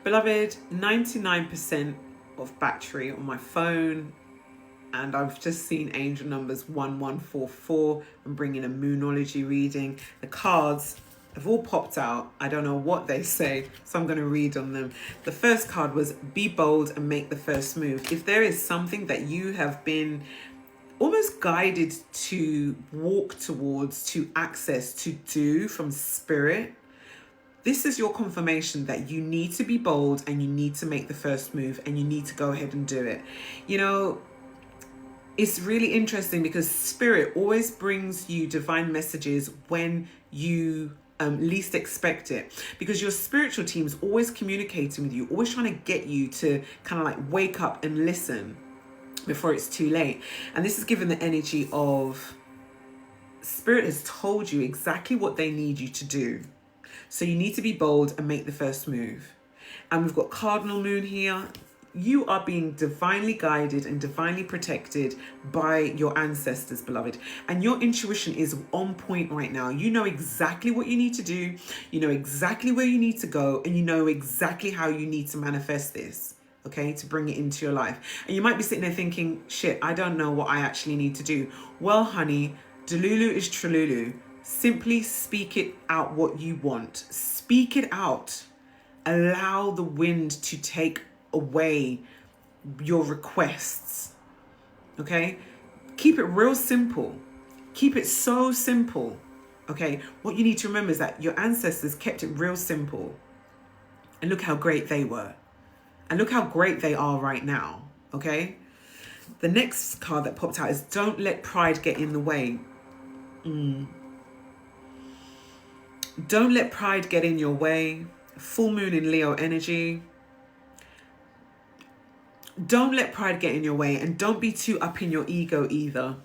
Beloved, 99% of battery on my phone, and I've just seen angel numbers 1144. I'm bringing a moonology reading. The cards have all popped out. I don't know what they say, so I'm going to read on them. The first card was be bold and make the first move. If there is something that you have been almost guided to walk towards, to access, to do from spirit, this is your confirmation that you need to be bold and you need to make the first move and you need to go ahead and do it. You know, it's really interesting because spirit always brings you divine messages when you least expect it, because your spiritual team is always communicating with you, always trying to get you to kind of like wake up and listen before it's too late. And this is given the energy of spirit has told you exactly what they need you to do. So you need to be bold and make the first move. And we've got cardinal moon here. You are being divinely guided and divinely protected by your ancestors, beloved. And your intuition is on point right now. You know exactly what you need to do. You know exactly where you need to go. And you know exactly how you need to manifest this, okay, to bring it into your life. And you might be sitting there thinking, shit, I don't know what I actually need to do. Well, honey, Delulu is Trululu. Simply speak it out what you want. Speak it out. Allow the wind to take away your requests. Okay? Keep it real simple. Keep it so simple. Okay? What you need to remember is that your ancestors kept it real simple. And look how great they were. And look how great they are right now. Okay? The next card that popped out is don't let pride get in the way. Don't let pride get in your way. Full moon in Leo energy. Don't let pride get in your way, and don't be too up in your ego either.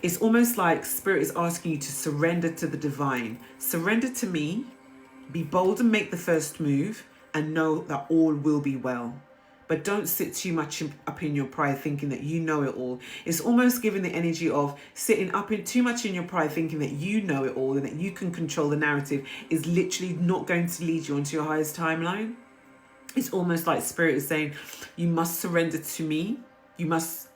It's almost like spirit is asking you to surrender to the divine. Surrender to me, be bold and make the first move, and know that all will be well. But don't sit too much up in your pride thinking that you know it all. It's almost giving the energy of sitting up in too much in your pride thinking that you know it all and that you can control the narrative is literally not going to lead you onto your highest timeline. It's almost like spirit is saying, you must surrender to me. You must,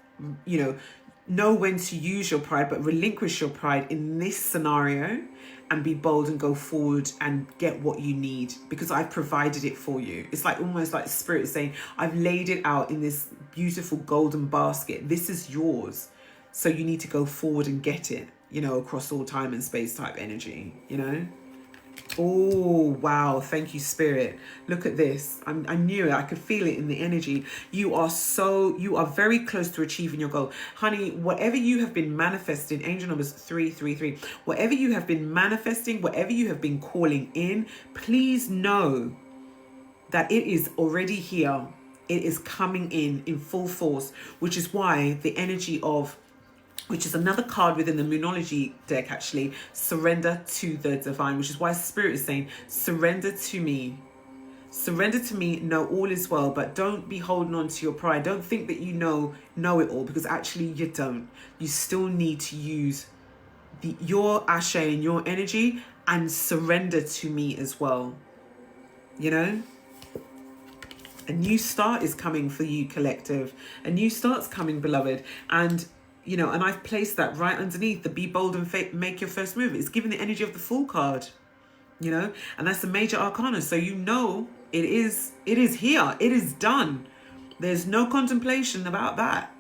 know when to use your pride, but relinquish your pride in this scenario and be bold and go forward and get what you need because I've provided it for you. It's like almost like spirit is saying, I've laid it out in this beautiful golden basket. This is yours. So you need to go forward and get it, across all time and space type energy, Oh, wow. Thank you, spirit. Look at this. I knew it. I could feel it in the energy. You are very close to achieving your goal. Honey, whatever you have been manifesting, angel numbers 333, whatever you have been manifesting, whatever you have been calling in, please know that it is already here. It is coming in full force, which is why the energy of, which is another card within the moonology deck actually, surrender to the divine, which is why spirit is saying, surrender to me. Surrender to me, know all is well, but don't be holding on to your pride. Don't think that you know it all, because actually you don't. You still need to use your ashe and your energy and surrender to me as well. A new start is coming for you, collective. A new start's coming, beloved. And and I've placed that right underneath the be bold and make your first move. It's giving the energy of the Fool card, and that's the major arcana. So it is here. It is done. There's no contemplation about that.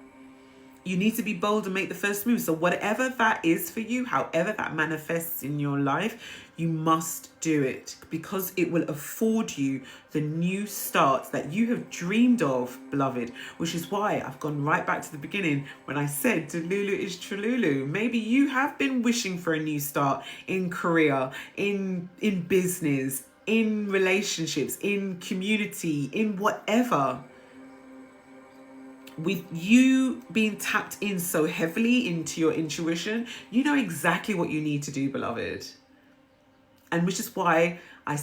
You need to be bold and make the first move. So whatever that is for you, however that manifests in your life, you must do it because it will afford you the new start that you have dreamed of, beloved, which is why I've gone right back to the beginning when I said Delulu is Trululu. Maybe you have been wishing for a new start in career, in business, in relationships, in community, in whatever. With you being tapped in so heavily into your intuition, you know exactly what you need to do, beloved. And which is why I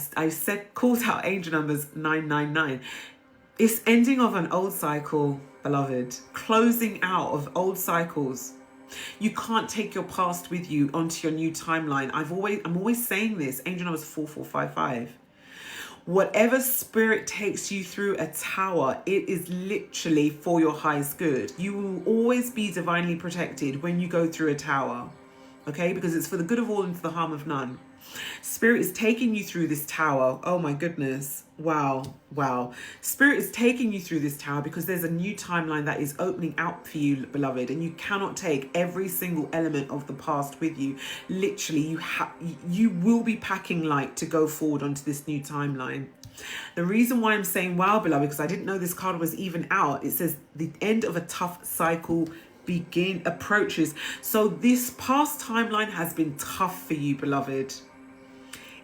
called out angel numbers 999. It's ending of an old cycle, beloved. Closing out of old cycles. You can't take your past with you onto your new timeline. I'm always saying this. Angel numbers 4455. Whatever spirit takes you through a tower, it is literally for your highest good. You will always be divinely protected when you go through a tower, okay? Because it's for the good of all and for the harm of none. Spirit is taking you through this tower. Oh my goodness. Wow. Wow. Spirit is taking you through this tower because there's a new timeline that is opening out for you, beloved. And you cannot take every single element of the past with you. Literally, you will be packing light to go forward onto this new timeline. The reason why I'm saying wow, beloved, because I didn't know this card was even out. It says the end of a tough cycle approaches. So this past timeline has been tough for you, beloved.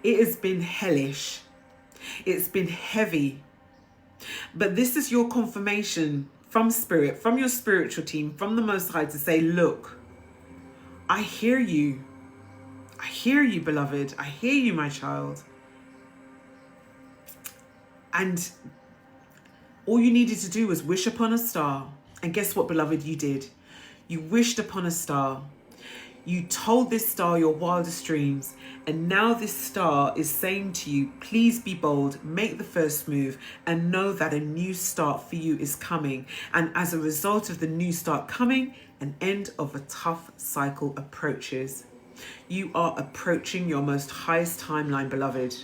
It has been hellish. It's been heavy. But this is your confirmation from Spirit, from your spiritual team, from the Most High to say, look, I hear you. I hear you, beloved. I hear you, my child. And all you needed to do was wish upon a star. And guess what, beloved, you did? You wished upon a star. You told this star your wildest dreams, and now this star is saying to you, please be bold, make the first move, and know that a new start for you is coming. And as a result of the new start coming, an end of a tough cycle approaches. You are approaching your most highest timeline, beloved.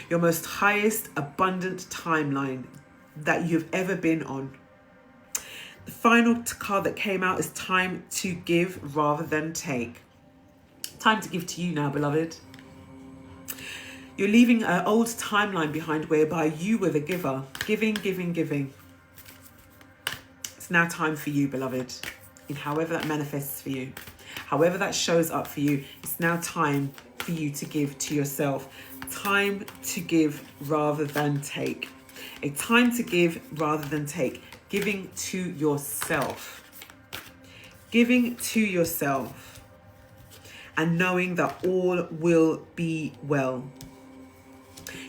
Your most highest abundant timeline that you've ever been on. The final card that came out is time to give rather than take. Time to give to you now, beloved. You're leaving an old timeline behind whereby you were the giver. Giving, giving, giving. It's now time for you, beloved. In however that manifests for you. However that shows up for you. It's now time for you to give to yourself. Time to give rather than take. A time to give rather than take. Giving to yourself. Giving to yourself. And knowing that all will be well.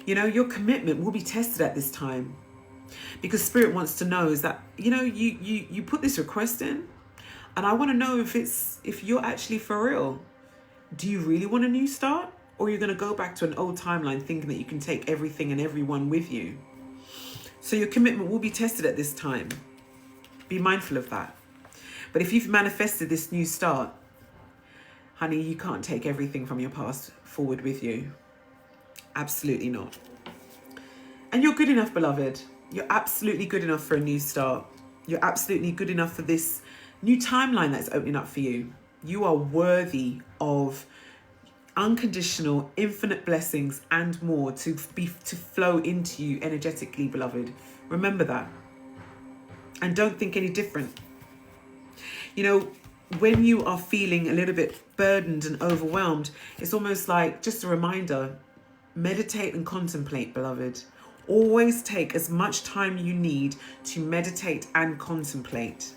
You know, your commitment will be tested at this time. Because Spirit wants to know is that, you know, you put this request in. And I want to know if you're actually for real. Do you really want a new start? Or are you going to go back to an old timeline thinking that you can take everything and everyone with you? So your commitment will be tested at this time. Be mindful of that. But if you've manifested this new start, honey, you can't take everything from your past forward with you. Absolutely not. And you're good enough, beloved. You're absolutely good enough for a new start. You're absolutely good enough for this new timeline that's opening up for you. You are worthy of unconditional, infinite blessings and more to flow into you energetically, beloved. Remember that. And don't think any different. You know, when you are feeling a little bit burdened and overwhelmed, it's almost like just a reminder, meditate and contemplate, beloved. Always take as much time you need to meditate and contemplate.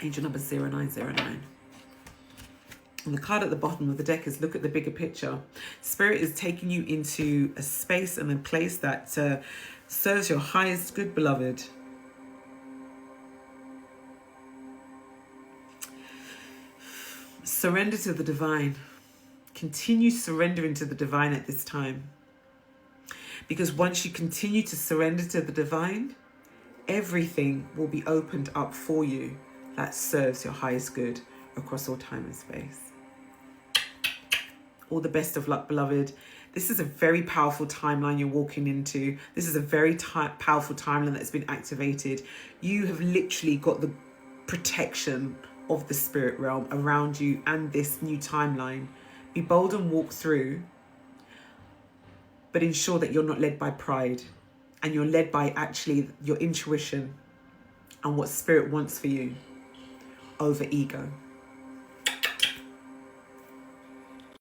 Angel number 0909. And the card at the bottom of the deck is look at the bigger picture. Spirit is taking you into a space and a place that serves your highest good, beloved. Surrender to the divine. Continue surrendering to the divine at this time. Because once you continue to surrender to the divine, everything will be opened up for you that serves your highest good across all time and space. All the best of luck, beloved. This is a very powerful timeline you're walking into. This is a very powerful timeline that's been activated. You have literally got the protection of the spirit realm around you and this new timeline. Be bold and walk through, but ensure that you're not led by pride and you're led by actually your intuition and what spirit wants for you over ego.